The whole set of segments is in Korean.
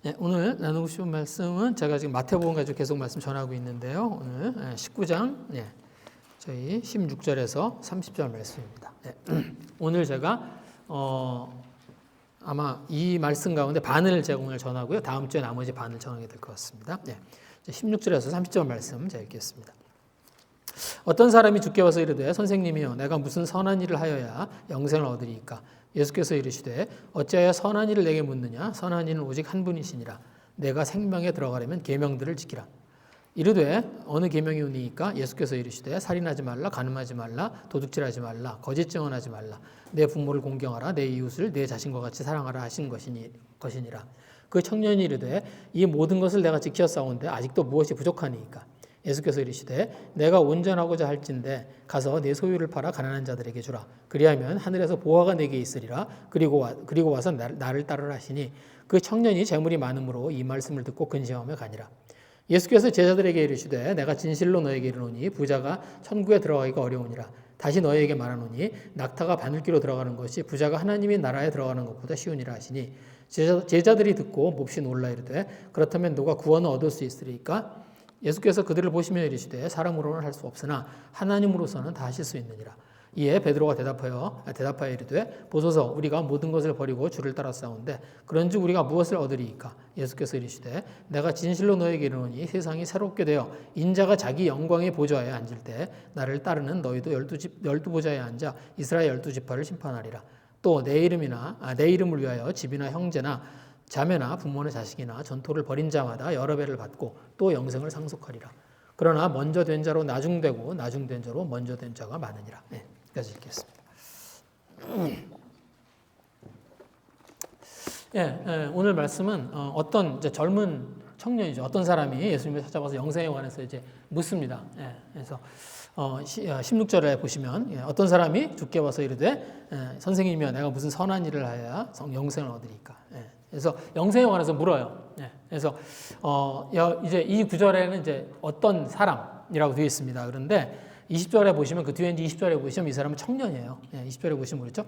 네, 오늘 나누고 싶은 말씀은 제가 지금 마태복음 가지고 계속 말씀 전하고 있는데요. 오늘 19장 저희 16절에서 30절 말씀입니다. 오늘 제가 아마 이 말씀 가운데 반을 제가 오늘 전하고요. 다음 주에 나머지 반을 전하게 될 것 같습니다. 16절에서 30절 말씀 제가 읽겠습니다. 어떤 사람이 주께 와서 이르되 선생님이여 내가 무슨 선한 일을 하여야 영생을 얻으리이까? 예수께서 이르시되 어찌하여 선한 일을 내게 묻느냐? 선한 이는 오직 한 분이시니라. 내가 생명에 들어가려면 계명들을 지키라. 이르되 어느 계명이 오니이까? 예수께서 이르시되 살인하지 말라, 간음하지 말라, 도둑질하지 말라, 거짓 증언하지 말라, 내 부모를 공경하라, 내 이웃을 내 자신과 같이 사랑하라 하신 것이니라. 그 청년이 이르되 이 모든 것을 내가 지켰사온데 아직도 무엇이 부족하니이까? 예수께서 이르시되 내가 온전하고자 할진대 가서 내 소유를 팔아 가난한 자들에게 주라. 그리하면 하늘에서 보화가 내게 있으리라. 그리고 와서 나를 따르라 하시니 그 청년이 재물이 많음으로 이 말씀을 듣고 근심하며 가니라. 예수께서 제자들에게 이르시되 내가 진실로 너에게 이르노니 부자가 천국에 들어가기가 어려우니라. 다시 너희에게 말하노니 낙타가 바늘귀로 들어가는 것이 부자가 하나님의 나라에 들어가는 것보다 쉬우니라 하시니 제자들이 듣고 몹시 놀라 이르되 그렇다면 누가 구원을 얻을 수 있으리까? 예수께서 그들을 보시며 이르시되 사람으로는 할 수 없으나 하나님으로서는 다 하실 수 있느니라. 이에 베드로가 대답하여 이르되 보소서 우리가 모든 것을 버리고 주를 따랐사온데 그런즉 우리가 무엇을 얻으리이까? 예수께서 이르시되 내가 진실로 너에게 이르노니 세상이 새롭게 되어 인자가 자기 영광의 보좌에 앉을 때 나를 따르는 너희도 열두 보좌에 앉아 이스라엘 12지파를 심판하리라. 또 내 이름을 위하여 집이나 형제나 자매나 부모나 자식이나 전토를 벌인 자마다 여러 배를 받고 또 영생을 상속하리라. 그러나 먼저 된 자로 나중되고 나중된 자로 먼저 된 자가 많으니라. 여기까지 읽겠습니다. 오늘 말씀은 어떤 이제 젊은 청년이죠. 어떤 사람이 예수님을 찾아와서 영생에 관해서 이제 묻습니다. 그래서 16절에 보시면 어떤 사람이 주께 와서 이르되 선생님이여 내가 무슨 선한 일을 하여야 영생을 얻으리까? 그래서 영생에 관해서 물어요. 그래서 이제 이 구절에는 이제 어떤 사람이라고 되어 있습니다. 그런데 20절에 보시면 그 뒤에 이제 20절에 보시면 이 사람은 청년이에요. 20절에 보시면 그렇죠.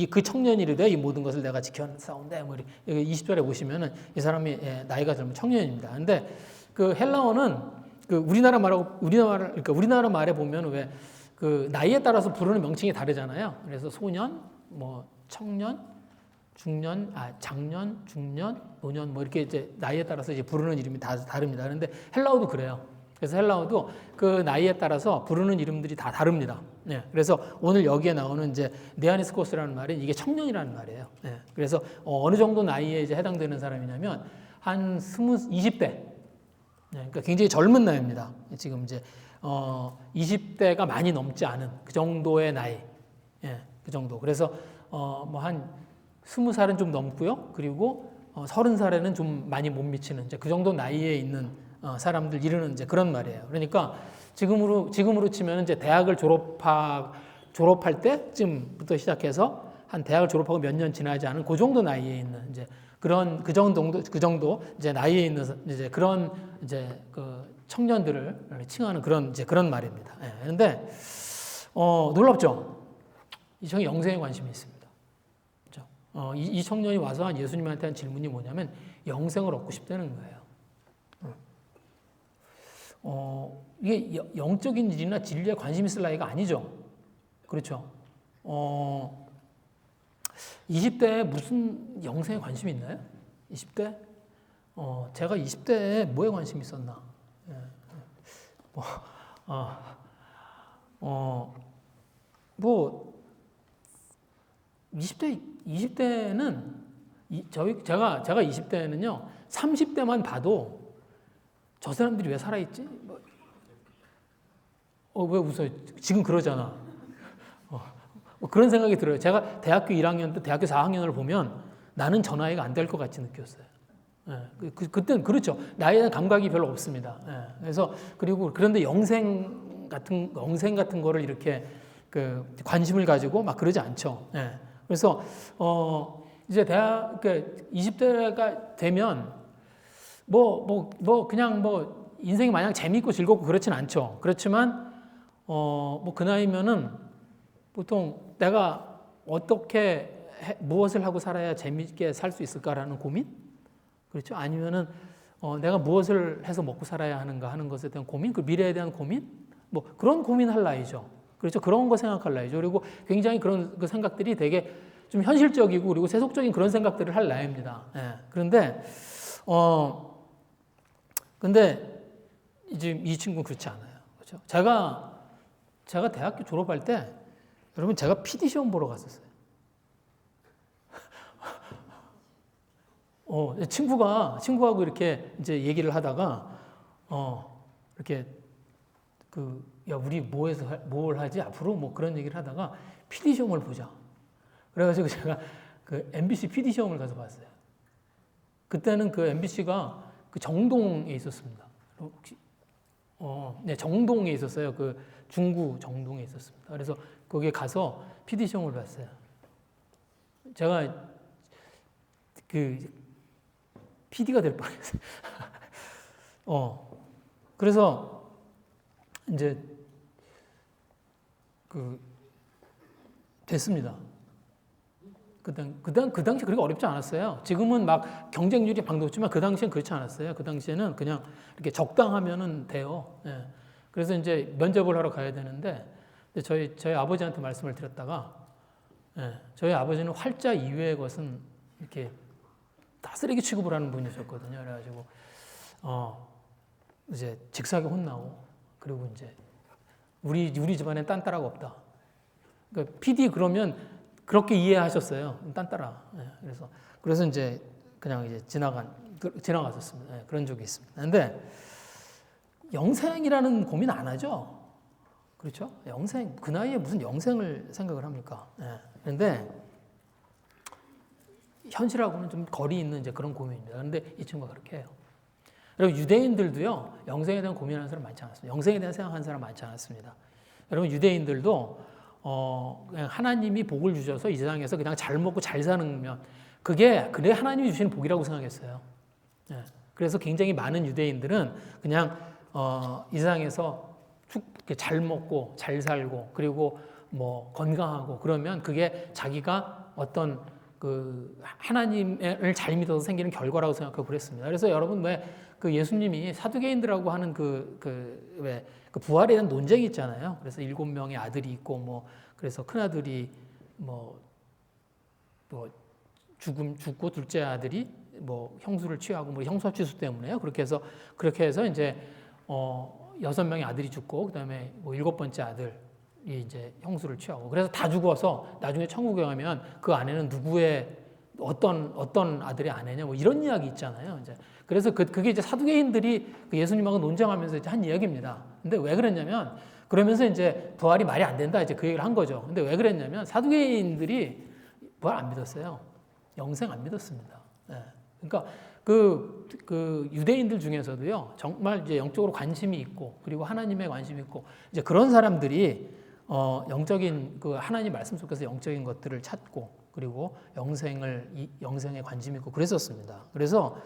그 청년이 이르되 이 모든 것을 내가 지켜싸운데 20절에 보시면은 이 사람이 나이가 젊은 청년입니다. 근데 그 헬라어는 그 우리나라 말에 보면 왜 그 나이에 따라서 부르는 명칭이 다르잖아요. 그래서 소년, 뭐 청년, 중년, 장년, 중년, 노년 뭐 이렇게 이제 나이에 따라서 이제 부르는 이름이 다 다릅니다. 그런데 헬라어도 그래요. 그래서 헬라어도 그 나이에 따라서 부르는 이름들이 다 다릅니다. 그래서 오늘 여기에 나오는 이제 네아니스코스라는 말은 이게 청년이라는 말이에요. 그래서 어느 정도 나이에 이제 해당되는 사람이냐면 한 20대. 그러니까 굉장히 젊은 나이입니다. 지금 이제 20대가 많이 넘지 않은 그 정도의 나이. 그 정도. 그래서 뭐 한 20살은 좀 넘고요. 그리고 30살에는 좀 많이 못 미치는 이제 그 정도 나이에 있는 사람들 이르는 이제 그런 말이에요. 그러니까 지금으로 치면 이제 대학을 졸업할 때쯤부터 시작해서 한 대학을 졸업하고 몇 년 지나지 않은 그 정도 나이에 있는 이제 그 정도 이제 나이에 있는 이제 그런 이제 그 청년들을 칭하는 그런 말입니다. 그런데 놀랍죠? 이 청이 영생에 관심이 있습니다. 이 청년이 와서 예수님한테 한 질문이 뭐냐면 영생을 얻고 싶다는 거예요. 이게 영적인 일이나 진리에 관심 있을 나이가 아니죠. 그렇죠. 20대에 무슨 영생에 관심이 있나요? 20대? 제가 20대에 뭐에 관심이 있었나? 뭐 20대는 제가 20대는요 30대만 봐도 저 사람들이 왜 살아있지? 왜 웃어요? 지금 그러잖아. 그런 생각이 들어요. 제가 대학교 1학년 때 대학교 4학년을 보면 나는 저 나이가 안 될 것 같이 느꼈어요. 그때는 그렇죠. 나이에 대한 감각이 별로 없습니다. 그런데 영생 같은 거를 이렇게 그 관심을 가지고 막 그러지 않죠. 그래서 이제 대학 20대가 되면 그냥 인생이 마냥 재미있고 즐겁고 그렇진 않죠. 그렇지만 그 나이면은 보통 내가 어떻게 무엇을 하고 살아야 재미있게 살 수 있을까라는 고민? 그렇죠? 아니면은 내가 무엇을 해서 먹고 살아야 하는가 하는 것에 대한 고민, 그 미래에 대한 고민, 뭐 그런 고민할 나이죠. 그렇죠? 그런 거 생각할 나이죠. 그리고 굉장히 그런 그 생각들이 되게 좀 현실적이고 그리고 세속적인 그런 생각들을 할 나이입니다. 예. 그런데 근데 이제 이 친구는 그렇지 않아요. 그렇죠? 제가 대학교 졸업할 때 여러분 제가 PD 시험 보러 갔었어요. 친구하고 이렇게 이제 얘기를 하다가 이렇게 야 우리 뭘 하지 앞으로 뭐 그런 얘기를 하다가 PD 시험을 보자. 그래가지고 제가 그 MBC PD 시험을 가서 봤어요. 그때는 그 MBC가 그 정동에 있었습니다. 혹시 네, 정동에 있었어요. 그 중구 정동에 있었습니다. 그래서 거기에 가서 PD 시험을 봤어요. 제가 그 PD가 될 뻔했어요. 그래서 이제 됐습니다. 그 당시 그렇게 어렵지 않았어요. 지금은 막 경쟁률이 막 높지만 그 당시엔 그렇지 않았어요. 그 당시에는 그냥 이렇게 적당하면은 돼요. 예. 그래서 이제 면접을 하러 가야 되는데 저희 아버지한테 말씀을 드렸다가 저희 아버지는 활자 이외의 것은 이렇게 다 쓰레기 취급을 하는 분이셨거든요. 그래가지고 이제 직사하게 혼나고 그리고 이제 우리 집안엔 딴따라가 없다. 그러니까 PD 그러면 그렇게 이해하셨어요. 딴따라. 그래서 이제 그냥 이제 지나갔었습니다. 그런 적이 있습니다. 근데 영생이라는 고민 안 하죠. 그렇죠? 영생 그 나이에 무슨 영생을 생각을 합니까? 그런데 현실하고는 좀 거리 있는 이제 그런 고민입니다. 그런데 이 친구가 그렇게 해요. 여러분 유대인들도요 영생에 대한 고민하는 사람 많지 않았습니다. 영생에 대한 생각하는 사람 많지 않았습니다. 여러분 유대인들도 그냥 하나님이 복을 주셔서 이 세상에서 그냥 잘 먹고 잘 사는 그게 그래 하나님이 주시는 복이라고 생각했어요. 그래서 굉장히 많은 유대인들은 그냥 이 세상에서 잘 먹고 잘 살고 그리고 뭐 건강하고 그러면 그게 자기가 어떤 그 하나님을 잘 믿어서 생기는 결과라고 생각하고 그랬습니다. 그래서 여러분 왜 그 예수님이 사두개인들하고 하는 왜 그 부활에 대한 논쟁이 있잖아요. 그래서 7명의 아들이 있고 뭐 그래서 큰 아들이 뭐 죽고 둘째 아들이 뭐 형수를 취하고 뭐 형사취수 때문에요. 그렇게 해서 이제 6명의 아들이 죽고 그다음에 뭐 7번째 아들이 이제 형수를 취하고 그래서 다 죽어서 나중에 천국에 가면 그 아내는 누구의 어떤 아들의 아내냐 뭐 이런 이야기 있잖아요. 이제 그래서 그게 이제 사두개인들이 그 예수님하고 논쟁하면서 이제 한 이야기입니다. 근데 왜 그랬냐면 그러면서 이제 부활이 말이 안 된다 이제 그 얘기를 한 거죠. 근데 왜 그랬냐면 사두개인들이 부활 안 믿었어요. 영생 안 믿었습니다. 그러니까 그 유대인들 중에서도요 정말 이제 영적으로 관심이 있고 그리고 하나님에 관심이 있고 이제 그런 사람들이 영적인 그 하나님 말씀 속에서 영적인 것들을 찾고 그리고 영생에 관심 있고 그랬었습니다. 그래서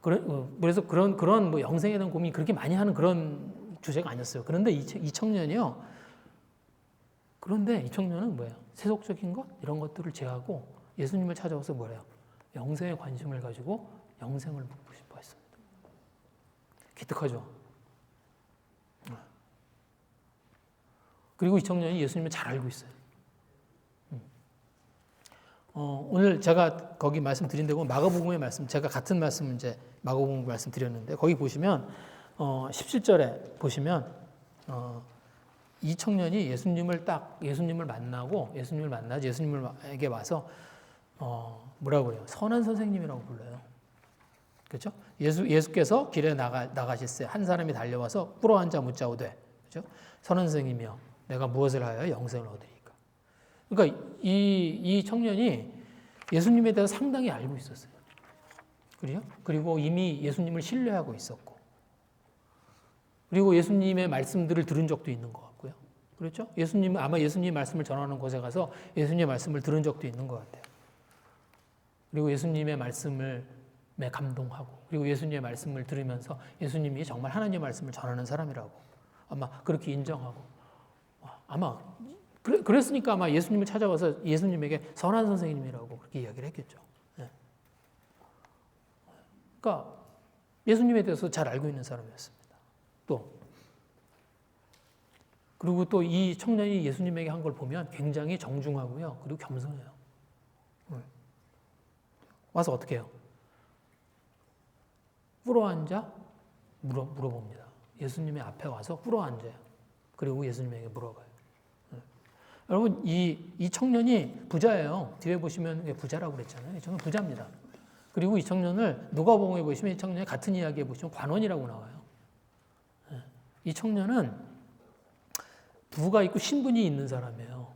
그런 뭐 영생에 대한 고민이 그렇게 많이 하는 그런 주제가 아니었어요. 그런데 이 청년은 뭐예요? 세속적인 것 이런 것들을 제하고 예수님을 찾아와서 뭐래요? 영생에 관심을 가지고 영생을 묻고 싶어 했습니다. 기특하죠? 그리고 이 청년이 예수님을 잘 알고 있어요. 오늘 제가 거기 말씀드린 데고 마가복음의 말씀, 제가 같은 말씀 이제 마가복음 말씀드렸는데 거기 보시면 17절에 보시면 이 청년이 예수님을 만나고 예수님에게 와서 뭐라고 그래요? 선한 선생님이라고 불러요. 그렇죠? 예수께서 길에 나가실새 한 사람이 달려와서 꿇어 앉아 묻자오되, 그렇죠? 선한 선생님이여, 내가 무엇을 하여 영생을 얻으리까? 그러니까 이 청년이 예수님에 대해서 상당히 알고 있었어요. 그리고 이미 예수님을 신뢰하고 있었고, 그리고 예수님의 말씀들을 들은 적도 있는 것 같고요. 그렇죠? 아마 예수님 말씀을 전하는 곳에 가서 예수님의 말씀을 들은 적도 있는 것 같아요. 그리고 예수님의 말씀에 감동하고, 그리고 예수님의 말씀을 들으면서 예수님이 정말 하나님의 말씀을 전하는 사람이라고 아마 그렇게 인정하고, 아마 그랬으니까 아마 예수님을 찾아와서 예수님에게 선한 선생님이라고 그렇게 이야기를 했겠죠. 그러니까 예수님에 대해서 잘 알고 있는 사람이었습니다. 그리고 또 이 청년이 예수님에게 한 걸 보면 굉장히 정중하고요. 그리고 겸손해요. 와서 어떻게 해요? 꿇어앉아 물어봅니다. 예수님의 앞에 와서 꿇어앉아요. 그리고 예수님에게 물어봐요. 여러분, 이 청년이 부자예요. 뒤에 보시면 부자라고 그랬잖아요. 이 청년 부자입니다. 그리고 이 청년을 누가복음에 보시면 이 청년이 같은 이야기에 보시면 관원이라고 나와요. 이 청년은 부가 있고 신분이 있는 사람이에요.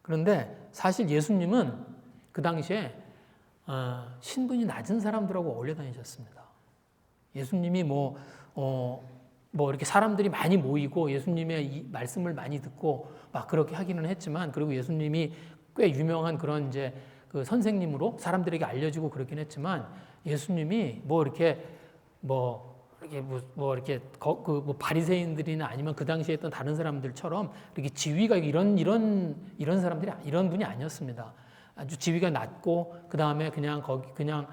그런데 사실 예수님은 그 당시에 신분이 낮은 사람들하고 어울려 다니셨습니다. 예수님이 이렇게 사람들이 많이 모이고 예수님의 이 말씀을 많이 듣고 막 그렇게 하기는 했지만, 그리고 예수님이 꽤 유명한 그런 이제 그 선생님으로 사람들에게 알려지고 그렇긴 했지만, 예수님이 바리새인들이나 아니면 그 당시에 있던 다른 사람들처럼 이렇게 지위가 이런 사람들이 이런 분이 아니었습니다. 아주 지위가 낮고 그 다음에 그냥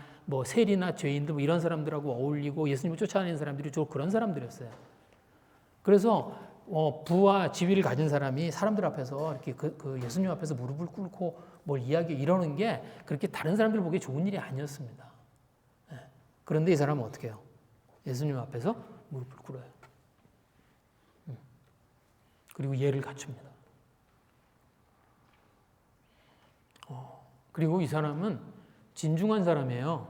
세리나 죄인들 이런 사람들하고 어울리고 예수님을 쫓아다니는 사람들이 주로 그런 사람들이었어요. 그래서 부와 지위를 가진 사람이 사람들 앞에서 이렇게 그 예수님 앞에서 무릎을 꿇고 뭘 이러는 게 그렇게 다른 사람들 보기에 좋은 일이 아니었습니다. 그런데 이 사람은 어떻게 해요? 예수님 앞에서 무릎을 꿇어요. 그리고 예를 갖춥니다. 그리고 이 사람은 진중한 사람이에요.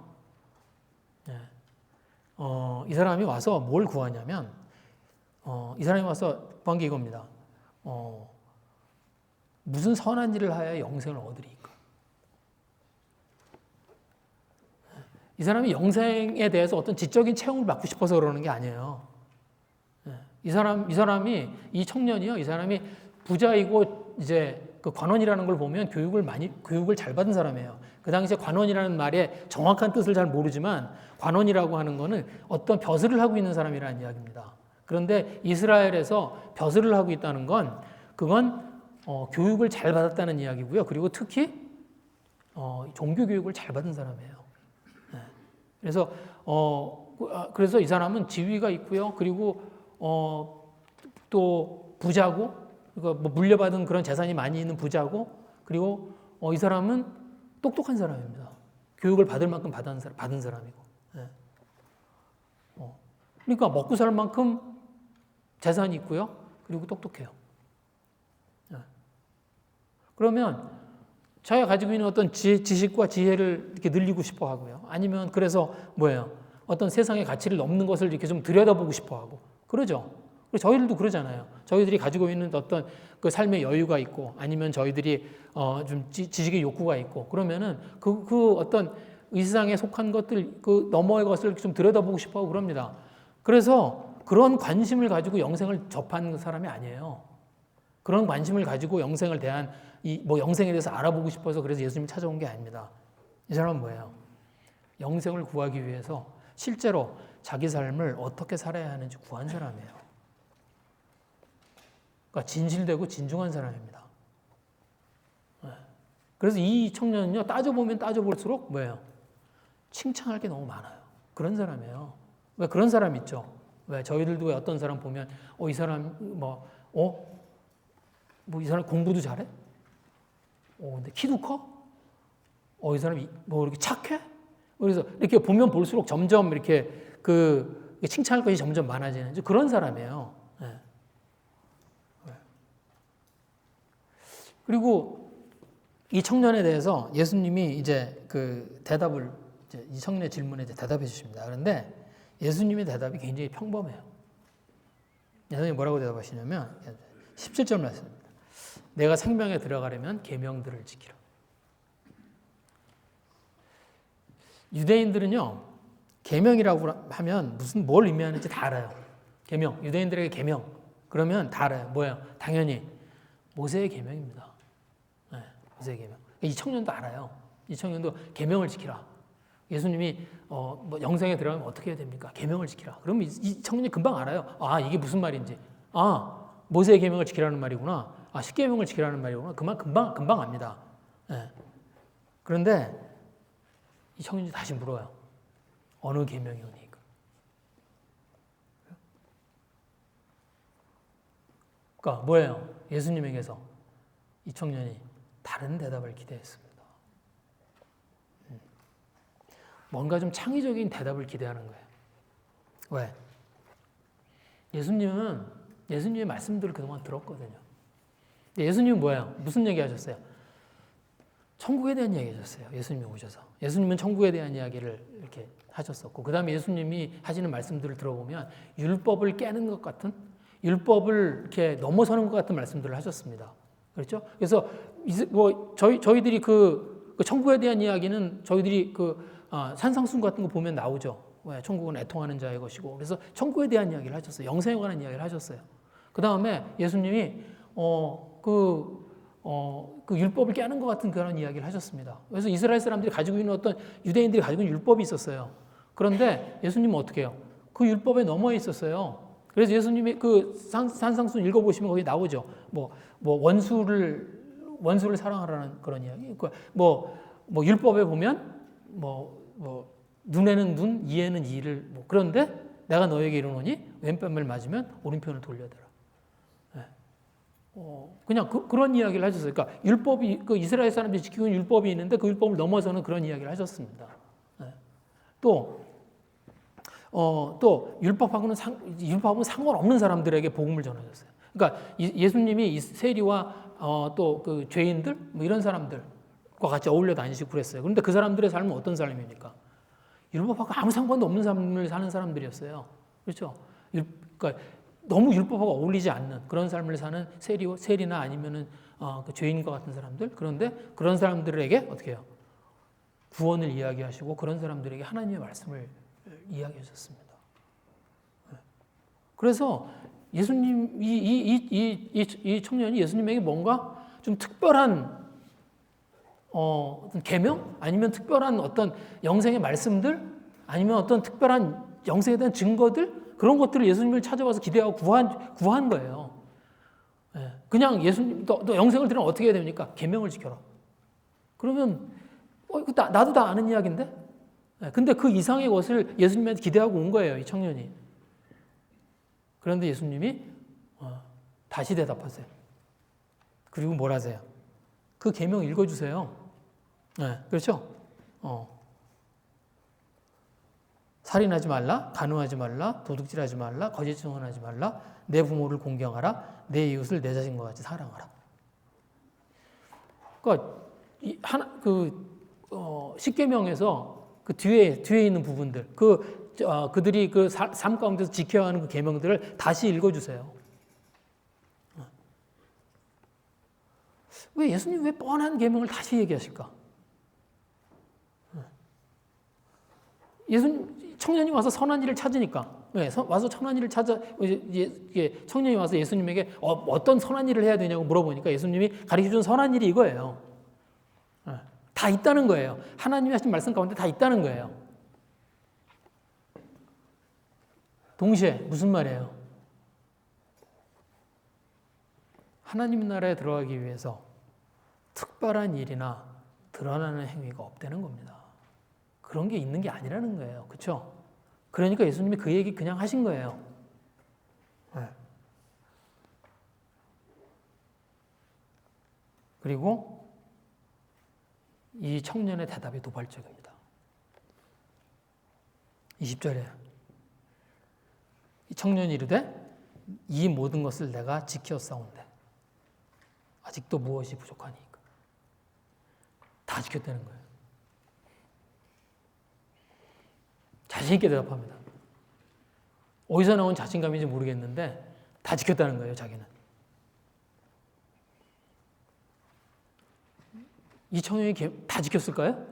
이 사람이 와서 뭘 구하냐면, 이 사람이 와서 구한 게 이겁니다. 무슨 선한 일을 하여 영생을 얻으리까? 이 사람이 영생에 대해서 어떤 지적인 체험을 받고 싶어서 그러는 게 아니에요. 이 청년이요. 이 사람이 부자이고 이제 그 관원이라는 걸 보면 교육을 잘 받은 사람이에요. 그 당시에 관원이라는 말의 정확한 뜻을 잘 모르지만, 관원이라고 하는 거는 어떤 벼슬을 하고 있는 사람이라는 이야기입니다. 그런데 이스라엘에서 벼슬을 하고 있다는 그건 교육을 잘 받았다는 이야기고요. 그리고 특히 종교 교육을 잘 받은 사람이에요. 그래서 이 사람은 지위가 있고요. 그리고 또 부자고, 그러니까 물려받은 그런 재산이 많이 있는 부자고, 그리고 이 사람은 똑똑한 사람입니다. 교육을 받을 만큼 받은 사람이고. 그러니까 먹고 살 만큼 재산이 있고요. 그리고 똑똑해요. 그러면 자기가 가지고 있는 어떤 지식과 지혜를 이렇게 늘리고 싶어 하고요. 아니면 그래서 어떤 세상의 가치를 넘는 것을 이렇게 좀 들여다보고 싶어 하고. 그러죠. 저희들도 그러잖아요. 저희들이 가지고 있는 어떤 그 삶의 여유가 있고, 아니면 저희들이 좀 지식의 욕구가 있고, 그러면은 그 어떤 이 세상에 속한 것들, 그 너머의 것을 좀 들여다보고 싶어 하고 그럽니다. 그래서 그런 관심을 가지고 영생을 접한 사람이 아니에요. 그런 관심을 가지고 영생을 대한 영생에 대해서 알아보고 싶어서 그래서 예수님이 찾아온 게 아닙니다. 이 사람은 뭐예요? 영생을 구하기 위해서 실제로 자기 삶을 어떻게 살아야 하는지 구한 사람이에요. 그러니까 진실되고 진중한 사람입니다. 그래서 이 청년은요, 따져보면 따져볼수록 칭찬할 게 너무 많아요. 그런 사람이에요. 왜 그런 사람 있죠? 왜 저희들도 왜 어떤 사람 보면 이 사람 이 사람 공부도 잘해? 근데 키도 커? 이 사람이 이렇게 착해? 그래서 이렇게 보면 볼수록 점점 이렇게 칭찬할 것이 점점 많아지는 그런 사람이에요. 그리고 이 청년에 대해서 예수님이 이제 이 청년의 질문에 이제 대답해 주십니다. 그런데 예수님의 대답이 굉장히 평범해요. 예수님이 뭐라고 대답하시냐면 17절 말씀입니다. 내가 생명에 들어가려면 계명들을 지키라. 유대인들은요, 계명이라고 하면 뭘 의미하는지 다 알아요. 계명, 유대인들에게 계명 그러면 다 알아요. 뭐예요? 당연히 모세의 계명입니다. 모세의 계명. 이 청년도 알아요. 이 청년도 계명을 지키라. 예수님이 영생에 들어가면 어떻게 해야 됩니까? 계명을 지키라. 그러면 이 청년이 금방 알아요. 이게 무슨 말인지. 모세의 계명을 지키라는 말이구나. 십계명을 지키라는 말이구나. 금방 압니다. 그런데 이 청년이 다시 물어요. 어느 계명이 오니까. 그러니까 뭐예요? 예수님에게서 이 청년이 다른 대답을 기대했습니다. 뭔가 좀 창의적인 대답을 기대하는 거예요. 왜? 예수님의 말씀들을 그동안 들었거든요. 예수님은 뭐예요? 무슨 얘기 하셨어요? 천국에 대한 이야기 하셨어요. 예수님이 오셔서. 예수님은 천국에 대한 이야기를 이렇게 하셨었고, 그 다음에 예수님이 하시는 말씀들을 들어보면 율법을 깨는 것 같은, 율법을 이렇게 넘어서는 것 같은 말씀들을 하셨습니다. 그렇죠? 그래서 뭐 저희들이 그 천국에 대한 이야기는 저희들이 산상순 같은 거 보면 나오죠. 왜? 천국은 애통하는 자의 것이고. 그래서 천국에 대한 이야기를 하셨어요. 영생에 관한 이야기를 하셨어요. 그 다음에 예수님이 그 율법을 깨는 것 같은 그런 이야기를 하셨습니다. 그래서 이스라엘 사람들이 가지고 있는 어떤 유대인들이 가지고 있는 율법이 있었어요. 그런데 예수님은 어떻게 해요? 그 율법에 넘어 있었어요. 그래서 예수님이 그 산상순 읽어보시면 거기 나오죠. 뭐 원수를 사랑하라는 그런 이야기. 율법에 보면 눈에는 눈, 이에는 이를 그런데 내가 너에게 이르노니 왼뺨을 맞으면 오른편을 돌려대라. 그냥 그런 이야기를 하셨어요. 그러니까 율법이 이스라엘 사람들이 지키고 있는 율법이 있는데 그 율법을 넘어서는 그런 이야기를 하셨습니다. 또 율법하고는 상관없는 사람들에게 복음을 전하셨어요. 그러니까 예수님이 세리와 또 그 죄인들 이런 사람들과 같이 어울려 다니시고 그랬어요. 그런데 그 사람들의 삶은 어떤 삶입니까? 율법하고 아무 상관도 없는 삶을 사는 사람들이었어요. 그렇죠? 그러니까 너무 율법하고 어울리지 않는 그런 삶을 사는 세리나 아니면은 그 죄인과 같은 사람들. 그런데 그런 사람들에게 어떻게 해요? 구원을 이야기하시고 그런 사람들에게 하나님의 말씀을 이야기하셨습니다. 그래서 예수님 이 청년이 예수님에게 뭔가 좀 특별한 어떤 계명 아니면 특별한 어떤 영생의 말씀들 아니면 어떤 특별한 영생에 대한 증거들 그런 것들을 예수님을 찾아와서 기대하고 구한 거예요. 그냥 예수님 너 영생을 들으면 어떻게 해야 됩니까? 계명을 지켜라. 그러면 나도 다 아는 이야기인데. 근데 그 이상의 것을 예수님한테 기대하고 온 거예요, 이 청년이. 그런데 예수님이 다시 대답하세요. 그리고 뭘 하세요? 그 계명 읽어주세요. 그렇죠? 살인하지 말라, 간음하지 말라, 도둑질하지 말라, 거짓 증언하지 말라, 내 부모를 공경하라, 내 이웃을 내 자신과 같이 사랑하라. 그러니까 십계명에서 그 뒤에 있는 부분들, 그들이 그 삶 가운데서 지켜야 하는 그 계명들을 다시 읽어주세요. 왜 예수님 왜 뻔한 계명을 다시 얘기하실까? 청년이 와서 선한 일을 찾으니까, 와서 선한 일을 청년이 와서 예수님에게 어떤 선한 일을 해야 되냐고 물어보니까 예수님이 가르쳐준 선한 일이 이거예요. 다 있다는 거예요. 하나님이 하신 말씀 가운데 다 있다는 거예요. 동시에 무슨 말이에요? 하나님 나라에 들어가기 위해서 특별한 일이나 드러나는 행위가 없다는 겁니다. 그런 게 있는 게 아니라는 거예요. 그렇죠? 그러니까 예수님이 그 얘기 그냥 하신 거예요. 그리고 이 청년의 대답이 도발적입니다. 20절에 이 청년이 이르되 이 모든 것을 내가 지켰사온데 아직도 무엇이 부족하니까. 다 지켰다는 거예요. 자신 있게 대답합니다. 어디서 나온 자신감인지 모르겠는데 다 지켰다는 거예요, 자기는. 이 청년이 다 지켰을까요?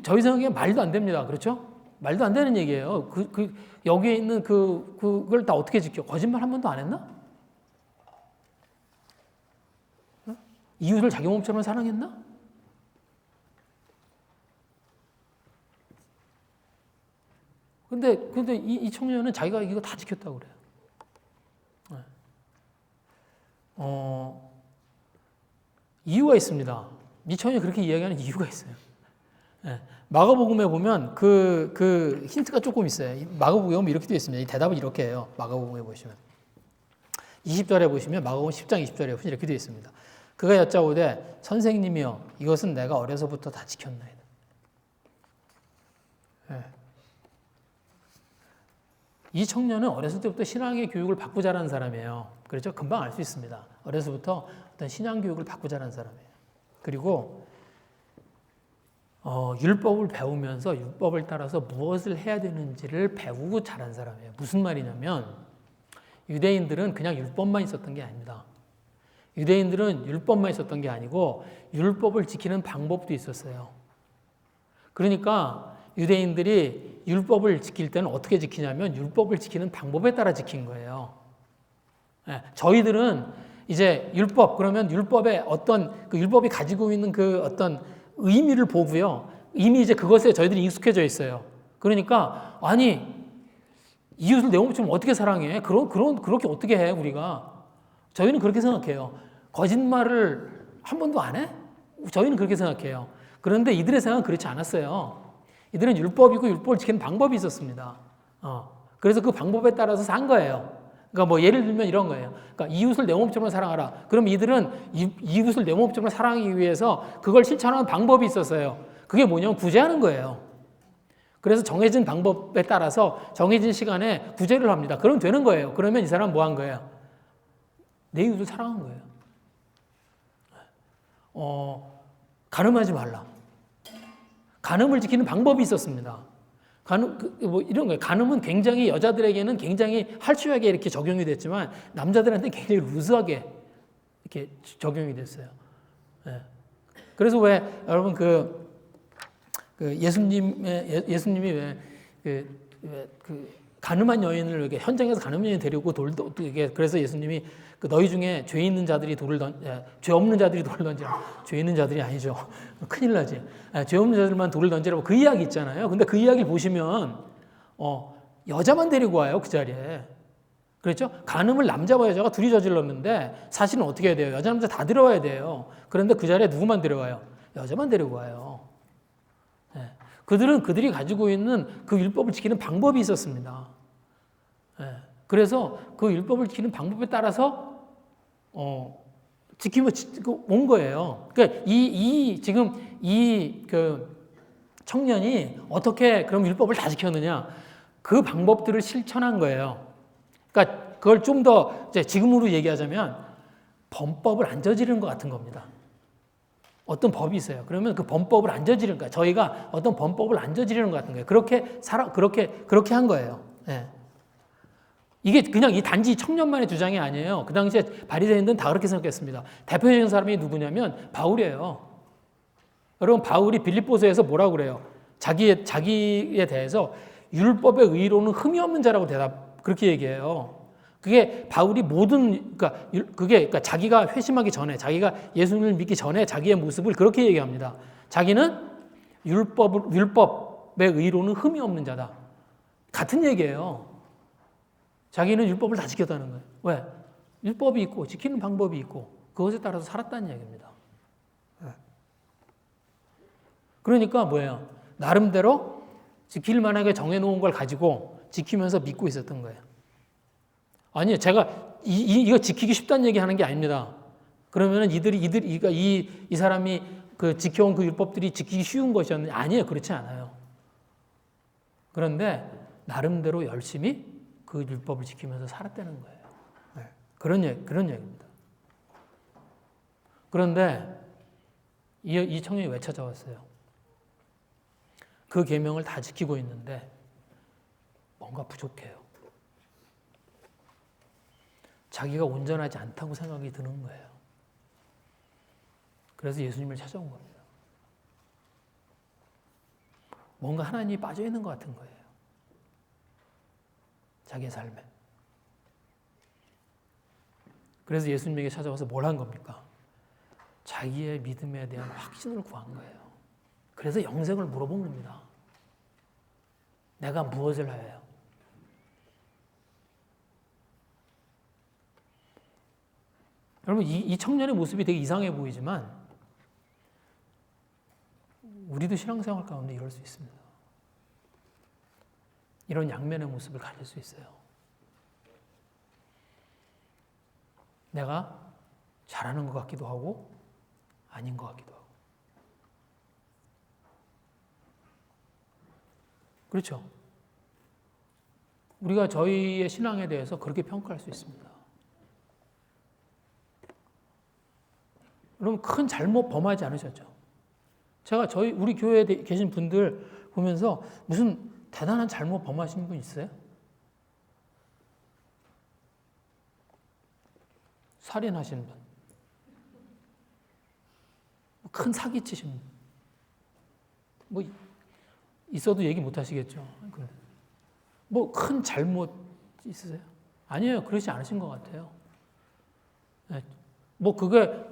저희 생각에 말도 안 됩니다. 그렇죠? 말도 안 되는 얘기예요. 여기에 있는 그걸 다 어떻게 지켜? 거짓말 한 번도 안 했나? 이웃을 자기 몸처럼 사랑했나? 근데 이 청년은 자기가 이거 다 지켰다고 그래요. 이유가 있습니다. 이 청년이 그렇게 이야기하는 이유가 있어요. 예. 마가복음에 보면 그 힌트가 조금 있어요. 마가복음에 이렇게 되어 있습니다. 이 대답은 이렇게 해요. 마가복음에 보시면 20절에 보시면 마가복음 10장 20절에 보시면 이렇게 되어 있습니다. 그가 여짜오되 선생님이여 이것은 내가 어려서부터 다 지켰나이다. 예. 이 청년은 어렸을 때부터 신앙의 교육을 받고 자란 사람이에요. 그렇죠? 금방 알 수 있습니다. 어려서부터 어떤 신앙 교육을 받고 자란 사람이에요. 그리고 율법을 배우면서 율법을 따라서 무엇을 해야 되는지를 배우고 자란 사람이에요. 무슨 말이냐면 유대인들은 그냥 율법만 있었던 게 아닙니다. 유대인들은 율법만 있었던 게 아니고 율법을 지키는 방법도 있었어요. 그러니까 유대인들이 율법을 지킬 때는 어떻게 지키냐면 율법을 지키는 방법에 따라 지킨 거예요. 저희들은 이제 율법 그러면 율법의 어떤 그 율법이 가지고 있는 그 어떤 의미를 보고요. 이미 이제 그것에 저희들이 익숙해져 있어요. 그러니까 아니 이웃을 내 몸처럼 어떻게 사랑해? 그렇게 어떻게 해 우리가? 저희는 그렇게 생각해요. 거짓말을 한 번도 안 해? 저희는 그렇게 생각해요. 그런데 이들의 생각은 그렇지 않았어요. 이들은 율법이고 율법을 지키는 방법이 있었습니다. 그래서 그 방법에 따라서 산 거예요. 그러니까 뭐 예를 들면 이런 거예요. 그러니까 이웃을 내 몸처럼 사랑하라. 그럼 이들은 이웃을 내 몸처럼 사랑하기 위해서 그걸 실천하는 방법이 있었어요. 그게 뭐냐면 구제하는 거예요. 그래서 정해진 방법에 따라서 정해진 시간에 구제를 합니다. 그러면 되는 거예요. 그러면 이 사람 뭐 한 거예요? 내 이웃을 사랑한 거예요. 간음하지 말라. 간음을 지키는 방법이 있었습니다. 이런 거예요. 간음은 굉장히 여자들에게는 굉장히 할수하게 이렇게 적용이 됐지만 남자들한테는 굉장히 루즈하게 이렇게 적용이 됐어요. 예. 그래서 왜 여러분 예수님이 왜 간음한 여인을 이렇게 현장에서 간음한 여인 데리고 그래서 예수님이 너희 중에 죄 있는 자들이 죄 없는 자들이 돌을 던지라. 죄 있는 자들이 아니죠. 큰일 나지. 죄 없는 자들만 돌을 던지라고 그 이야기 있잖아요. 근데 그 이야기를 보시면 여자만 데리고 와요 그 자리에. 그렇죠? 간음을 남자와 여자가 둘이 저질렀는데 사실은 어떻게 해야 돼요? 여자 남자 다 들어와야 돼요. 그런데 그 자리에 누구만 데려와요? 여자만 데리고 와요. 네. 그들이 가지고 있는 그 율법을 지키는 방법이 있었습니다. 네. 그래서 그 율법을 지키는 방법에 따라서 지키며 온 거예요. 그러니까 지금 그 청년이 어떻게 그럼 율법을 다 지켰느냐? 그 방법들을 실천한 거예요. 그러니까 그걸 좀 더 지금으로 얘기하자면 범법을 안 저지른 것 같은 겁니다. 어떤 법이 있어요. 그러면 그 범법을 안 저지른 거예요. 저희가 어떤 범법을 안 저지르는 것 같은 거예요. 그렇게 한 거예요. 네. 이게 그냥 단지 청년만의 주장이 아니에요. 그 당시에 바리새인들은 다 그렇게 생각했습니다. 대표적인 사람이 누구냐면 바울이에요. 여러분 바울이 빌립보서에서 뭐라고 그래요? 자기에 대해서 율법의 의로는 흠이 없는 자라고 그렇게 얘기해요. 그게 바울이 그러니까 자기가 회심하기 전에, 자기가 예수님을 믿기 전에 자기의 모습을 그렇게 얘기합니다. 자기는 율법의 의로는 흠이 없는 자다. 같은 얘기예요. 자기는 율법을 다 지켰다는 거예요. 왜? 율법이 있고 지키는 방법이 있고 그것에 따라서 살았다는 얘기입니다. 그러니까 뭐예요? 나름대로 지킬 만하게 정해놓은 걸 가지고 지키면서 믿고 있었던 거예요. 아니요, 제가 이거 지키기 쉽다는 얘기 하는 게 아닙니다. 그러면은 이 사람이 지켜온 그 율법들이 지키기 쉬운 것이었는지 아니에요, 그렇지 않아요. 그런데 나름대로 열심히 그 율법을 지키면서 살았다는 거예요. 네. 그런 얘기입니다. 그런데 이 청년이 왜 찾아왔어요? 그 계명을 다 지키고 있는데 뭔가 부족해요. 자기가 온전하지 않다고 생각이 드는 거예요. 그래서 예수님을 찾아온 겁니다. 뭔가 하나님이 빠져 있는 것 같은 거예요. 자기의 삶에. 그래서 예수님에게 찾아와서 뭘 한 겁니까? 자기의 믿음에 대한 확신을 구한 거예요. 그래서 영생을 물어본 겁니다. 내가 무엇을 해요? 여러분 이 청년의 모습이 되게 이상해 보이지만 우리도 신앙생활 가운데 이럴 수 있습니다. 이런 양면의 모습을 가질 수 있어요. 내가 잘하는 것 같기도 하고 아닌 것 같기도 하고. 그렇죠? 우리가 저희의 신앙에 대해서 그렇게 평가할 수 있습니다. 여러분 큰 잘못 범하지 않으셨죠? 제가 우리 교회에 계신 분들 보면서 무슨 대단한 잘못 범하신 분 있어요? 살인하신 분, 큰 사기치신 분, 뭐 있어도 얘기 못 하시겠죠. 뭐 큰 잘못 있으세요? 아니에요. 그러지 않으신 것 같아요. 네. 뭐 그게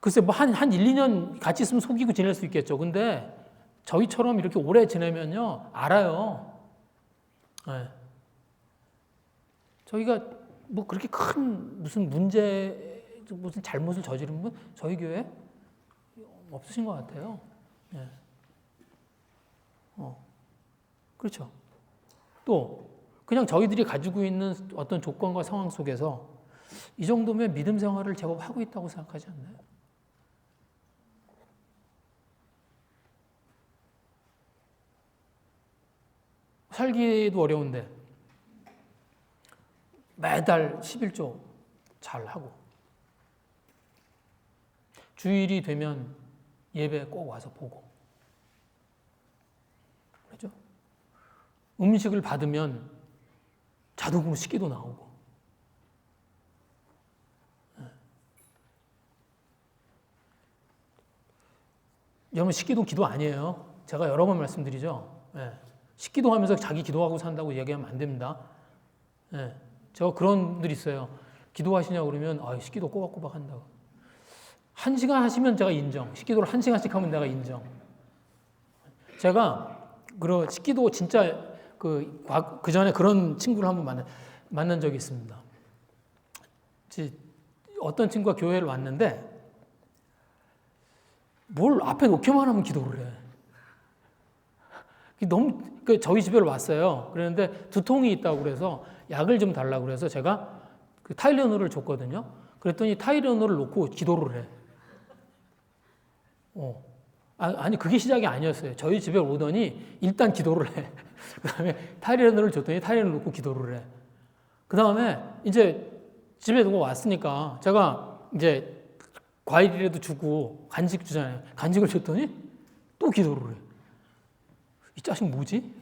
글쎄 한 1, 2년 같이 있으면 속이고 지낼 수 있겠죠. 근데 저희처럼 이렇게 오래 지내면요, 알아요. 네. 저희가 뭐 그렇게 큰 무슨 잘못을 저지른 분 저희 교회 없으신 것 같아요. 네. 그렇죠. 또 그냥 저희들이 가지고 있는 어떤 조건과 상황 속에서 이 정도면 믿음 생활을 제법 하고 있다고 생각하지 않나요? 살기도 어려운데 매달 11조 잘 하고 주일이 되면 예배 꼭 와서 보고 그렇죠? 음식을 받으면 자동으로 식기도 나오고 여러분 식기도 기도 아니에요. 제가 여러 번 말씀드리죠. 식기도 하면서 자기 기도하고 산다고 얘기하면 안 됩니다. 제가 그런 분들 있어요. 기도하시냐고 그러면 식기도 꼬박꼬박 한다고. 1시간 하시면 제가 인정. 식기도를 1시간씩 하면 내가 인정. 제가 식기도 진짜 그 전에 그런 친구를 한번 만난 적이 있습니다. 어떤 친구가 교회를 왔는데 뭘 앞에 놓기만 하면 기도를 해. 너무 저희 집에 왔어요. 그랬는데 두통이 있다고 그래서 약을 좀 달라고 그래서 제가 그 타일레놀을 줬거든요. 그랬더니 타일레놀을 놓고 기도를 해. 아니 그게 시작이 아니었어요. 저희 집에 오더니 일단 기도를 해. 그다음에 타일레놀을 줬더니 타일레놀을 놓고 기도를 해. 그다음에 이제 집에 누구 왔으니까 제가 이제 과일이라도 주고 간식 주잖아요. 간식을 줬더니 또 기도를 해. 이 자식 뭐지?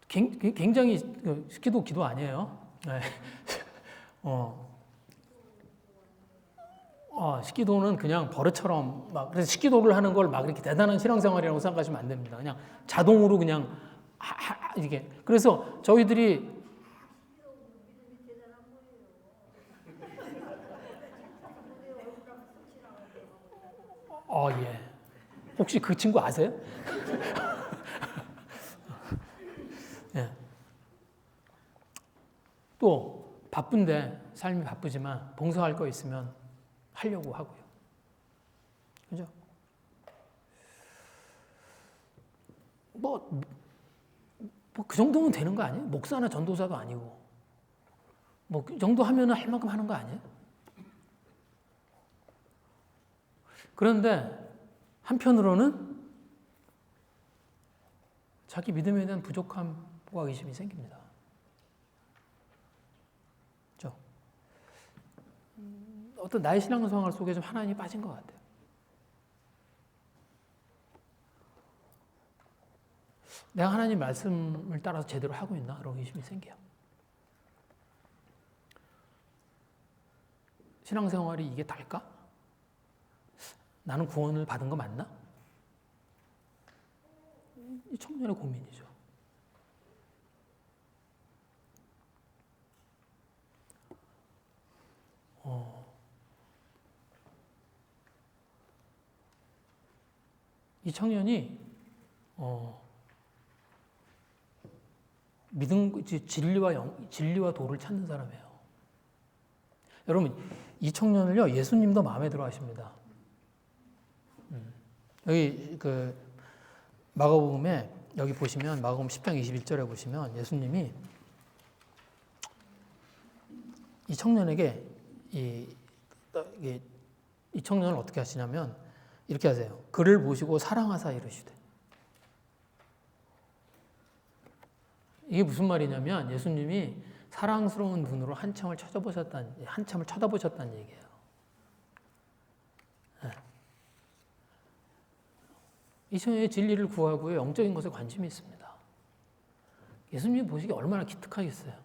굉장히 기도 아니에요. 네. 식기도는 그냥 버릇처럼 그래서 식기도를 하는 걸 막 이렇게 대단한 신앙생활이라고 생각하시면 안 됩니다. 그냥 자동으로 그냥 이게 그래서 저희들이 예. 혹시 그 친구 아세요? 예. 또 바쁜데 삶이 바쁘지만 봉사할 거 있으면 하려고 하고요. 그죠? 그 정도면 되는 거 아니에요? 목사나 전도사도 아니고. 그 정도 하면 할 만큼 하는 거 아니에요? 그런데 한편으로는 자기 믿음에 대한 부족함과 의심이 생깁니다. 그렇죠? 어떤 나의 신앙생활 속에 좀 하나님이 빠진 것 같아요. 내가 하나님 말씀을 따라서 제대로 하고 있나? 이런 의심이 생겨요. 신앙생활이 이게 달까? 나는 구원을 받은 거 맞나? 이 청년의 고민이죠. 이 청년이 진리와 도를 찾는 사람이에요. 여러분, 이 청년을요, 예수님도 마음에 들어 하십니다. 여기 그 마가복음에 여기 보시면 마가복음 10장 21절에 보시면 예수님이 이 청년에게 이 청년을 어떻게 하시냐면 이렇게 하세요. 그를 보시고 사랑하사 이르시되. 이게 무슨 말이냐면 예수님이 사랑스러운 눈으로 한참을 쳐다보셨다는 얘기예요. 네. 이 청년의 진리를 구하고 영적인 것에 관심이 있습니다. 예수님이 보시기에 얼마나 기특하겠어요.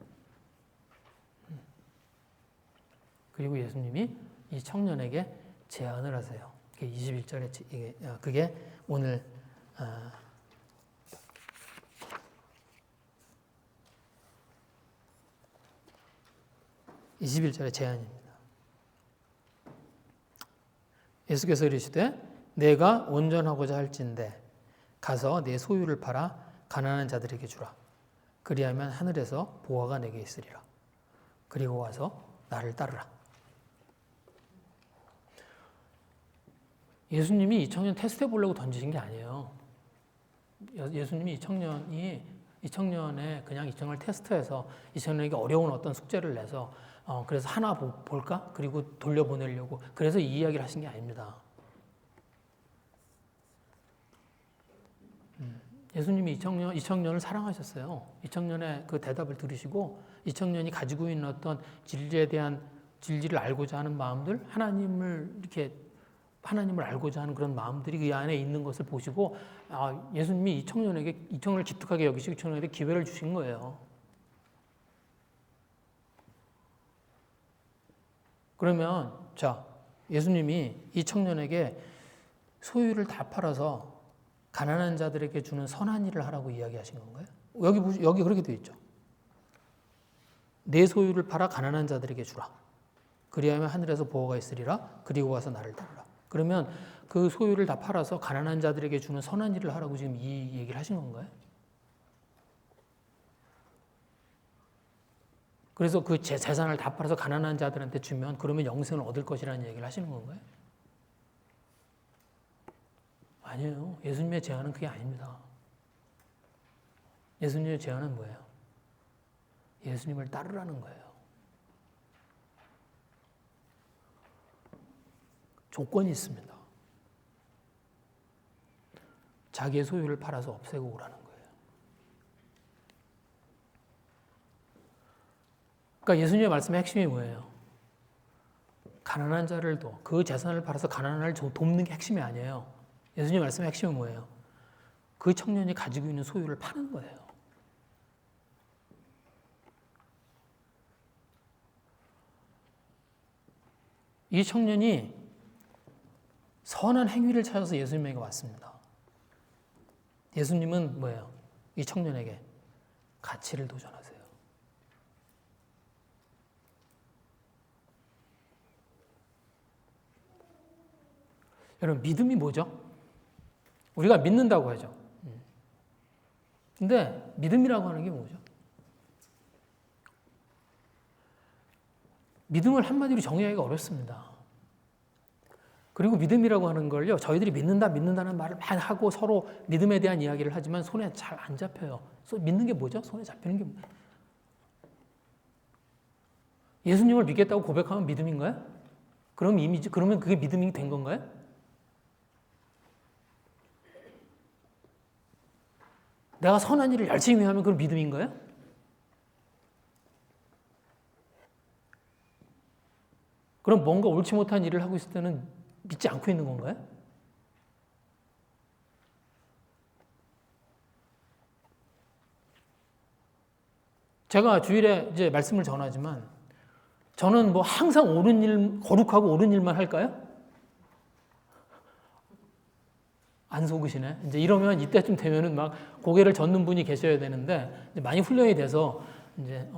그리고 예수님이 이 청년에게 제안을 하세요. 21절에 그게 오늘 21절의 제안입니다. 예수께서 이르시되 내가 온전하고자 할진대 가서 내 소유를 팔아 가난한 자들에게 주라. 그리하면 하늘에서 보화가 내게 있으리라. 그리고 와서 나를 따르라. 예수님이 이 청년 테스트해 보려고 던지신 게 아니에요. 예수님이 이 청년의 그냥 이 청년을 테스트해서 이 청년에게 어려운 어떤 숙제를 내서 그래서 하나 볼까? 그리고 돌려보내려고 그래서 이 이야기를 하신 게 아닙니다. 예수님이 이 청년을 사랑하셨어요. 이 청년의 그 대답을 들으시고 이 청년이 가지고 있는 어떤 진리에 대한 진리를 알고자 하는 마음들, 하나님을 알고자 하는 그런 마음들이 그 안에 있는 것을 보시고 예수님이 이 청년을 기특하게 여기시고 이 청년에게 기회를 주신 거예요. 그러면 예수님이 이 청년에게 소유를 다 팔아서 가난한 자들에게 주는 선한 일을 하라고 이야기하신 건가요? 여기 그렇게 되어 있죠. 내 소유를 팔아 가난한 자들에게 주라. 그리하면 하늘에서 보호가 있으리라. 그리고 와서 나를 따르라. 그러면 그 소유를 다 팔아서 가난한 자들에게 주는 선한 일을 하라고 지금 이 얘기를 하신 건가요? 그래서 그 재산을 다 팔아서 가난한 자들한테 주면 그러면 영생을 얻을 것이라는 얘기를 하시는 건가요? 아니에요. 예수님의 제안은 그게 아닙니다. 예수님의 제안은 뭐예요? 예수님을 따르라는 거예요. 조건이 있습니다. 자기의 소유를 팔아서 없애고 오라는 거예요. 그러니까 예수님의 말씀의 핵심이 뭐예요? 가난한 자를 그 재산을 팔아서 가난한 자를 돕는 게 핵심이 아니에요. 예수님 말씀의 핵심은 뭐예요? 그 청년이 가지고 있는 소유를 파는 거예요. 이 청년이 선한 행위를 찾아서 예수님에게 왔습니다. 예수님은 뭐예요? 이 청년에게 가치를 도전하세요. 여러분, 믿음이 뭐죠? 우리가 믿는다고 하죠. 근데 믿음이라고 하는 게 뭐죠? 믿음을 한마디로 정의하기가 어렵습니다. 그리고 믿음이라고 하는 걸요, 저희들이 믿는다는 말을 많이 하고 서로 믿음에 대한 이야기를 하지만 손에 잘 안 잡혀요. 믿는 게 뭐죠? 손에 잡히는 게 뭐예요? 예수님을 믿겠다고 고백하면 믿음인가요? 그러면 그게 믿음이 된 건가요? 내가 선한 일을 열심히 하면 그건 믿음인가요? 그럼 뭔가 옳지 못한 일을 하고 있을 때는 믿지 않고 있는 건가요? 제가 주일에 이제 말씀을 전하지만 저는 항상 옳은 일, 거룩하고 옳은 일만 할까요? 안 속으시네. 이제 이러면 이때쯤 되면은 막 고개를 젓는 분이 계셔야 되는데 이제 많이 훈련이 돼서 이제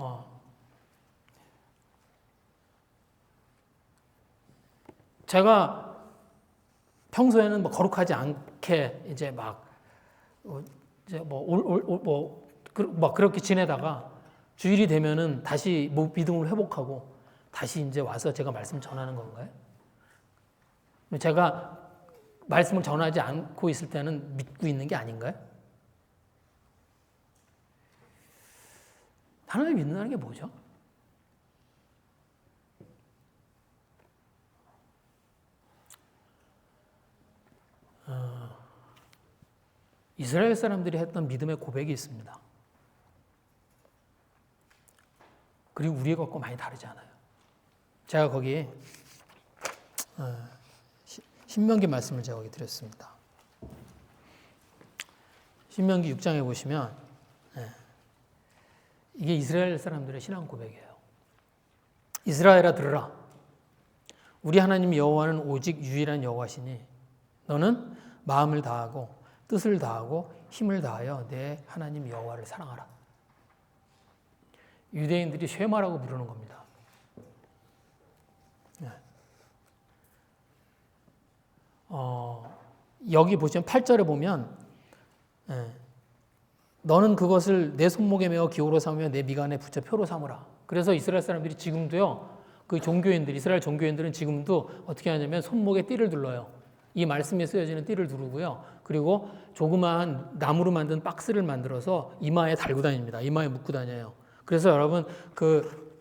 제가 평소에는 거룩하지 않게 이제 막 그렇게 지내다가 주일이 되면은 다시 믿음을 회복하고 다시 이제 와서 제가 말씀 전하는 건가요? 제가 말씀을 전하지 않고 있을 때는 믿고 있는 게 아닌가요? 하나님을 믿는다는 게 뭐죠? 이스라엘 사람들이 했던 믿음의 고백이 있습니다. 그리고 우리의 것과 많이 다르지 않아요. 제가 거기 신명기 말씀을 제가 거기 드렸습니다. 신명기 6장에 보시면 이게 이스라엘 사람들의 신앙 고백이에요. 이스라엘아 들으라. 우리 하나님 여호와는 오직 유일한 여호와시니 너는 마음을 다하고 뜻을 다하고 힘을 다하여 내 하나님 여호와를 사랑하라. 유대인들이 쉐마라고 부르는 겁니다. 여기 보시면 8절에 보면 너는 그것을 내 손목에 메어 기호로 삼으며 내 미간에 붙여 표로 삼으라. 그래서 이스라엘 사람들이 지금도요, 그 종교인들, 이스라엘 종교인들은 지금도 어떻게 하냐면 손목에 띠를 둘러요. 이 말씀에 쓰여지는 띠를 두르고요. 그리고 조그마한 나무로 만든 박스를 만들어서 이마에 달고 다닙니다. 이마에 묶고 다녀요. 그래서 여러분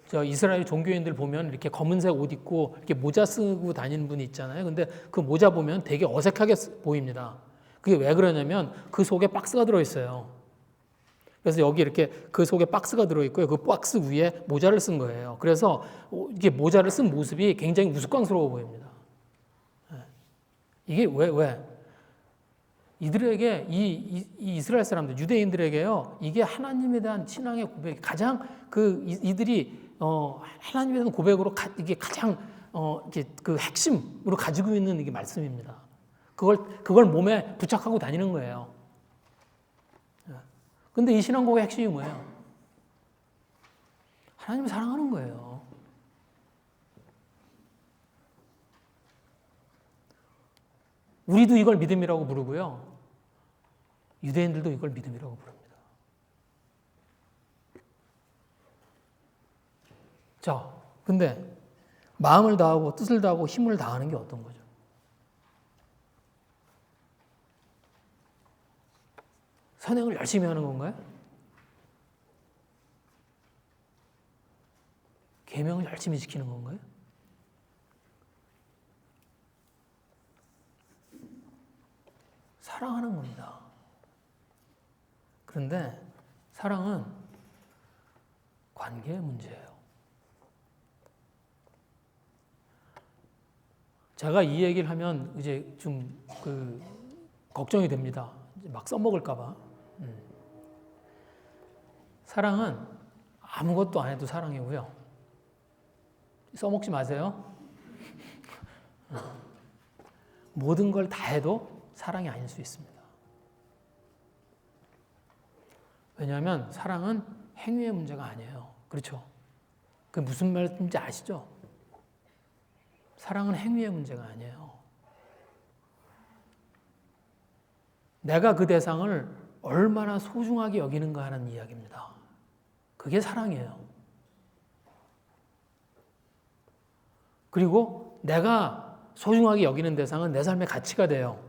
저 이스라엘 종교인들 보면 이렇게 검은색 옷 입고 이렇게 모자 쓰고 다니는 분이 있잖아요. 근데 그 모자 보면 되게 어색하게 보입니다. 그게 왜 그러냐면 그 속에 박스가 들어있어요. 그래서 여기 이렇게 그 속에 박스가 들어있고요. 그 박스 위에 모자를 쓴 거예요. 그래서 이게 모자를 쓴 모습이 굉장히 우스꽝스러워 보입니다. 이게 왜? 이들에게 이 이스라엘 사람들, 유대인들에게요, 이게 하나님에 대한 신앙의 고백, 가장 이들이 하나님에 대한 고백으로 이게 가장 이게 그 핵심으로 가지고 있는 이게 말씀입니다. 그걸 몸에 부착하고 다니는 거예요. 근데 이 신앙 고백의 핵심이 뭐예요? 하나님을 사랑하는 거예요. 우리도 이걸 믿음이라고 부르고요. 유대인들도 이걸 믿음이라고 부릅니다. 자, 근데 마음을 다하고 뜻을 다하고 힘을 다하는 게 어떤 거죠? 선행을 열심히 하는 건가요? 계명을 열심히 지키는 건가요? 사랑하는 겁니다. 그런데 사랑은 관계의 문제예요. 제가 이 얘기를 하면 이제 좀 걱정이 됩니다. 막 써먹을까봐. 사랑은 아무것도 안 해도 사랑이고요. 써먹지 마세요. 모든 걸 다 해도 사랑이 아닐 수 있습니다. 왜냐하면 사랑은 행위의 문제가 아니에요. 그렇죠? 그 무슨 말인지 아시죠? 사랑은 행위의 문제가 아니에요. 내가 그 대상을 얼마나 소중하게 여기는가 하는 이야기입니다. 그게 사랑이에요. 그리고 내가 소중하게 여기는 대상은 내 삶의 가치가 돼요.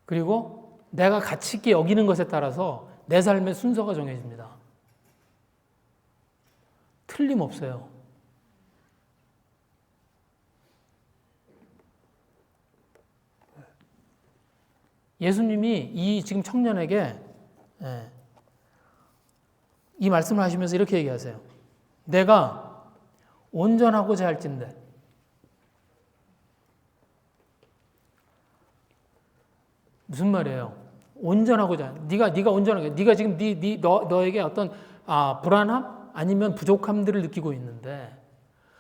그리고 내가 가치 있게 여기는 것에 따라서 내 삶의 순서가 정해집니다. 틀림없어요. 예수님이 이 지금 청년에게 이 말씀을 하시면서 이렇게 얘기하세요. 내가 온전하고자 할진대. 무슨 말이에요? 온전하고자. 네가 온전하게. 네가 지금 너에게 어떤 불안함 아니면 부족함들을 느끼고 있는데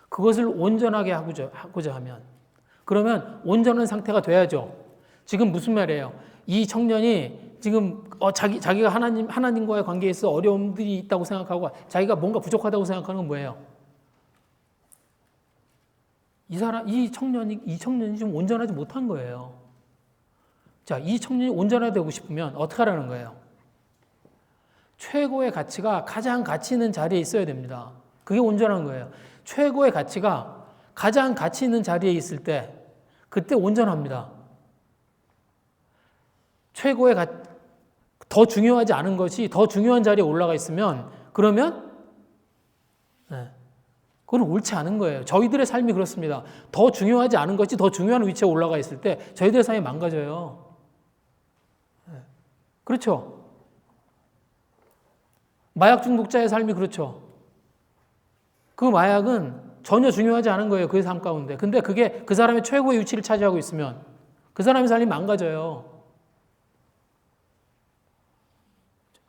그것을 온전하게 하고자 하면 그러면 온전한 상태가 돼야죠. 지금 무슨 말이에요? 이 청년이 지금 자기가 하나님과의 관계에 있어 어려움들이 있다고 생각하고 자기가 뭔가 부족하다고 생각하는 건 뭐예요? 이 청년이 좀 온전하지 못한 거예요. 자, 이 청년이 온전하게 되고 싶으면 어떻게 하라는 거예요? 최고의 가치가 가장 가치 있는 자리에 있어야 됩니다. 그게 온전한 거예요. 최고의 가치가 가장 가치 있는 자리에 있을 때 그때 온전합니다. 최고의 더 중요하지 않은 것이 더 중요한 자리에 올라가 있으면 그러면 그건 옳지 않은 거예요. 저희들의 삶이 그렇습니다. 더 중요하지 않은 것이 더 중요한 위치에 올라가 있을 때 저희들의 삶이 망가져요. 그렇죠? 마약 중독자의 삶이 그렇죠. 그 마약은 전혀 중요하지 않은 거예요. 그의 삶 가운데. 근데 그게 그 사람의 최고의 위치를 차지하고 있으면 그 사람의 삶이 망가져요.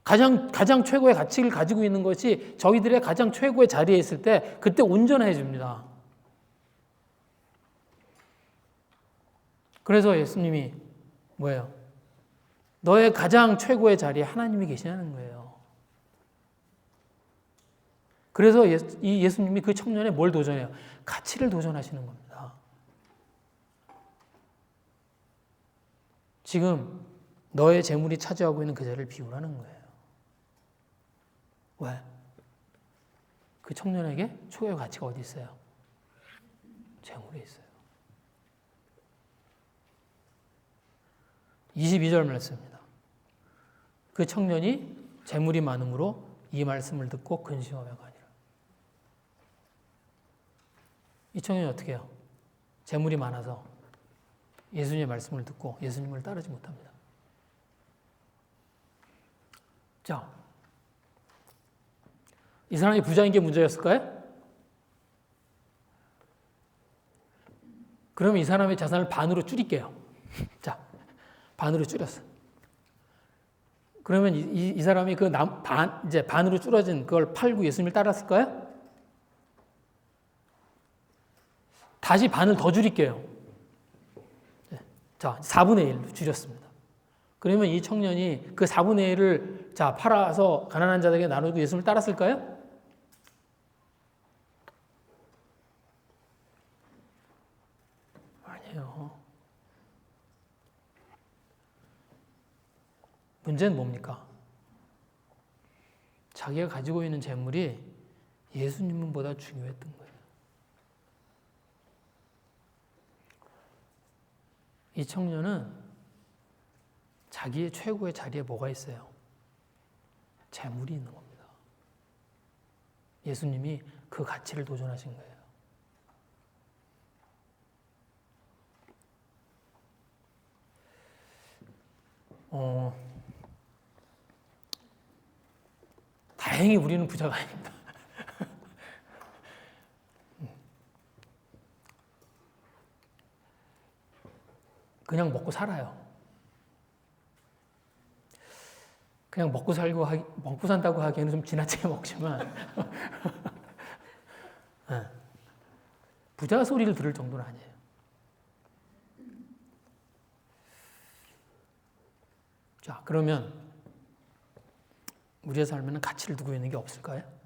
가장 최고의 가치를 가지고 있는 것이 저희들의 가장 최고의 자리에 있을 때 그때 온전해집니다. 그래서 예수님이 뭐예요? 너의 가장 최고의 자리에 하나님이 계시냐는 거예요. 그래서 예수님이 그 청년에 뭘 도전해요? 가치를 도전하시는 겁니다. 지금 너의 재물이 차지하고 있는 그 자리를 비우라는 거예요. 왜? 그 청년에게 최고의 가치가 어디 있어요? 재물에 있어요. 22절 말씀입니다. 그 청년이 재물이 많음으로 이 말씀을 듣고 근심하며 가니라. 이 청년이 어떻게 해요? 재물이 많아서 예수님의 말씀을 듣고 예수님을 따르지 못합니다. 자, 이 사람이 부자인 게 문제였을까요? 그러면 이 사람의 자산을 반으로 줄일게요. 자, 반으로 줄였어. 그러면 이 사람이 이제 반으로 줄어진 그걸 팔고 예수님을 따랐을까요? 다시 반을 더 줄일게요. 자, 4분의 1로 줄였습니다. 그러면 이 청년이 그 4분의 1을 자, 팔아서 가난한 자들에게 나누고 예수님을 따랐을까요? 아니에요. 문제는 뭡니까? 자기가 가지고 있는 재물이 예수님보다 중요했던 거예요. 이 청년은 자기의 최고의 자리에 뭐가 있어요? 재물이 있는 겁니다. 예수님이 그 가치를 도전하신 거예요. 다행히 우리는 부자가 아닙니다. 그냥 먹고 살아요. 그냥 먹고 산다고 하기에는 좀 지나치게 먹지만, 부자 소리를 들을 정도는 아니에요. 자, 그러면 우리의 삶에는 가치를 두고 있는 게 없을까요?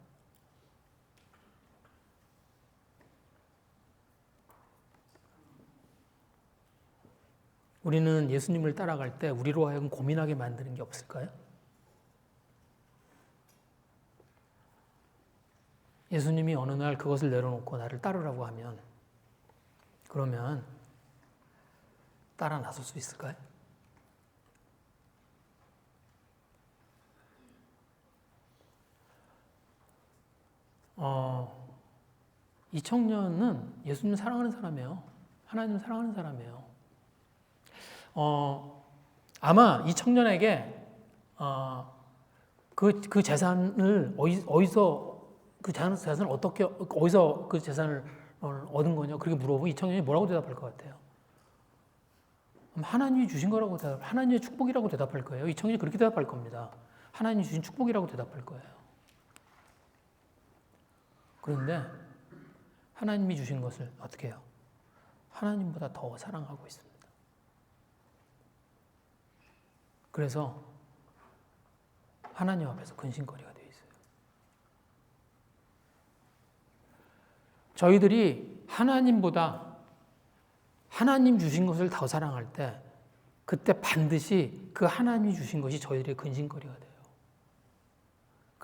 우리는 예수님을 따라갈 때 우리로 하여금 고민하게 만드는 게 없을까요? 예수님이 어느 날 그것을 내려놓고 나를 따르라고 하면 그러면 따라 나설 수 있을까요? 이 청년은 예수님을 사랑하는 사람이에요. 하나님을 사랑하는 사람이에요. 아마 이 청년에게 그 재산을 어디서 그 재산을 어디서 그 재산을 얻은 거냐 그렇게 물어보면 이 청년이 뭐라고 대답할 것 같아요? 하나님이 주신 거라고 하나님의 축복이라고 대답할 거예요. 이 청년이 그렇게 대답할 겁니다. 하나님이 주신 축복이라고 대답할 거예요. 그런데 하나님이 주신 것을 어떻게 해요? 하나님보다 더 사랑하고 있습니다. 그래서 하나님 앞에서 근심거리가 되어 있어요. 저희들이 하나님보다 하나님 주신 것을 더 사랑할 때 그때 반드시 그 하나님이 주신 것이 저희들의 근심거리가 돼요.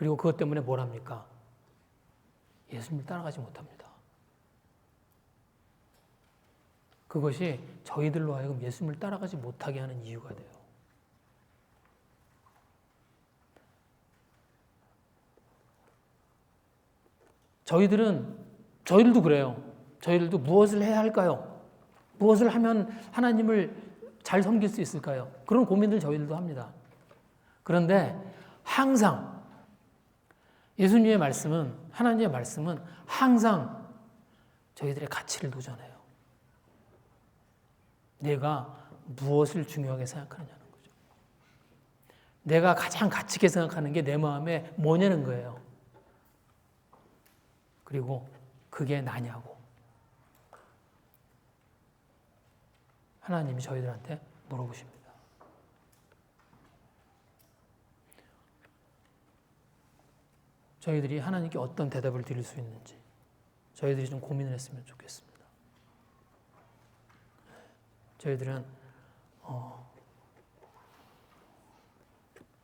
그리고 그것 때문에 뭘 합니까? 예수님을 따라가지 못합니다. 그것이 저희들로 하여금 예수님을 따라가지 못하게 하는 이유가 돼요. 저희들도 그래요. 저희들도 무엇을 해야 할까요? 무엇을 하면 하나님을 잘 섬길 수 있을까요? 그런 고민들 저희들도 합니다. 그런데 항상 예수님의 말씀은, 하나님의 말씀은 항상 저희들의 가치를 도전해요. 내가 무엇을 중요하게 생각하느냐는 거죠. 내가 가장 가치 있게 생각하는 게 내 마음에 뭐냐는 거예요. 그리고 그게 나냐고. 하나님이 저희들한테 물어보십니다. 저희들이 하나님께 어떤 대답을 드릴 수 있는지 저희들이 좀 고민을 했으면 좋겠습니다. 저희들은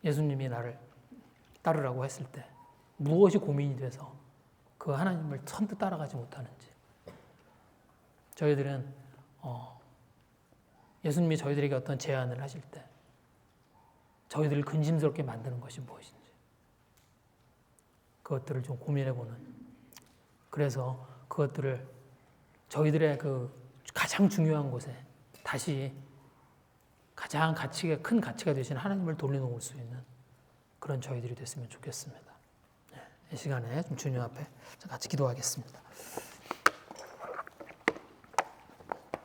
예수님이 나를 따르라고 했을 때 무엇이 고민이 돼서 그 하나님을 선뜻 따라가지 못하는지, 저희들은 예수님이 저희들에게 어떤 제안을 하실 때 저희들을 근심스럽게 만드는 것이 무엇인지 그것들을 좀 고민해보는, 그래서 그것들을 저희들의 그 가장 중요한 곳에 다시 가장 큰 가치가 되신 하나님을 돌려놓을 수 있는 그런 저희들이 됐으면 좋겠습니다. 이 시간에 좀 주님 앞에 같이 기도하겠습니다.